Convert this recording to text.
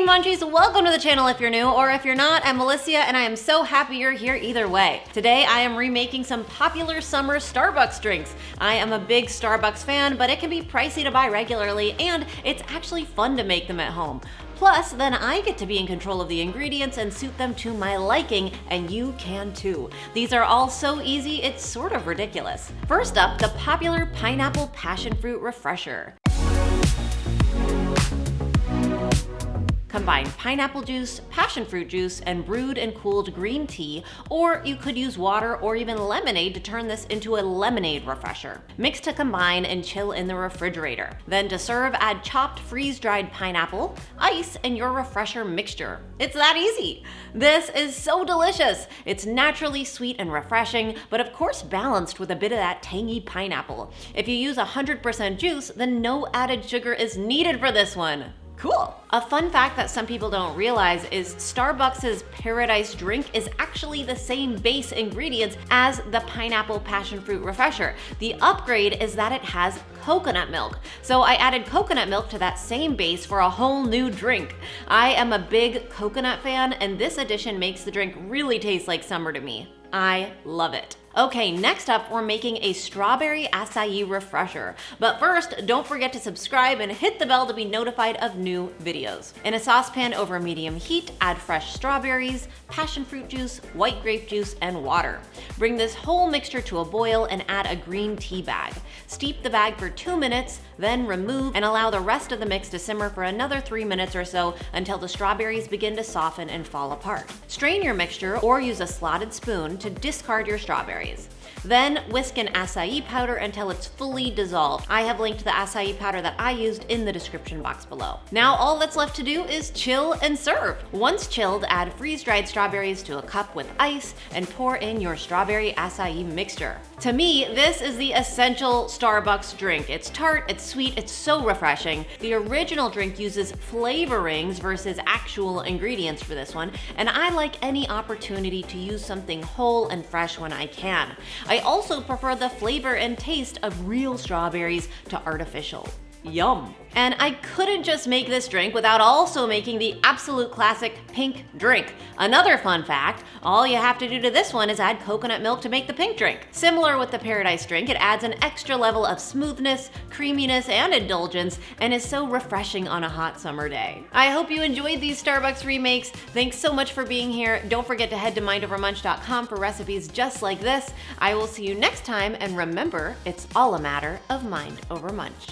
Munchies, welcome to the channel if you're new, or if you're not, I'm Alicia and I am so happy you're here either way. Today I am remaking some popular summer Starbucks drinks. I am a big Starbucks fan, but it can be pricey to buy regularly and it's actually fun to make them at home. Plus, then I get to be in control of the ingredients and suit them to my liking, and you can too. These are all so easy, it's sort of ridiculous. First up, the popular pineapple passion fruit refresher. Combine pineapple juice, passion fruit juice, and brewed and cooled green tea, or you could use water or even lemonade to turn this into a lemonade refresher. Mix to combine and chill in the refrigerator. Then to serve, add chopped freeze-dried pineapple, ice, and your refresher mixture. It's that easy. This is so delicious. It's naturally sweet and refreshing, but of course balanced with a bit of that tangy pineapple. If you use 100% juice, then no added sugar is needed for this one. Cool. A fun fact that some people don't realize is Starbucks' Paradise drink is actually the same base ingredients as the pineapple passion fruit refresher. The upgrade is that it has coconut milk. So I added coconut milk to that same base for a whole new drink. I am a big coconut fan, and this addition makes the drink really taste like summer to me. I love it. Okay, next up, we're making a strawberry acai refresher. But first, don't forget to subscribe and hit the bell to be notified of new videos. In a saucepan over medium heat, add fresh strawberries, passion fruit juice, white grape juice, and water. Bring this whole mixture to a boil and add a green tea bag. Steep the bag for 2 minutes, then remove and allow the rest of the mix to simmer for another 3 minutes or so until the strawberries begin to soften and fall apart. Strain your mixture or use a slotted spoon to discard your strawberries. Then whisk in acai powder until it's fully dissolved. I have linked the acai powder that I used in the description box below. Now all that's left to do is chill and serve. Once chilled, add freeze-dried strawberries to a cup with ice and pour in your strawberry acai mixture. To me, this is the essential Starbucks drink. It's tart, it's sweet, it's so refreshing. The original drink uses flavorings versus actual ingredients for this one, and I like any opportunity to use something whole and fresh when I can. I also prefer the flavor and taste of real strawberries to artificial. Yum. And I couldn't just make this drink without also making the absolute classic pink drink. Another fun fact, all you have to do to this one is add coconut milk to make the pink drink. Similar with the Paradise drink, it adds an extra level of smoothness, creaminess, and indulgence, and is so refreshing on a hot summer day. I hope you enjoyed these Starbucks remakes. Thanks so much for being here. Don't forget to head to mindovermunch.com for recipes just like this. I will see you next time, and remember, it's all a matter of mind over munch.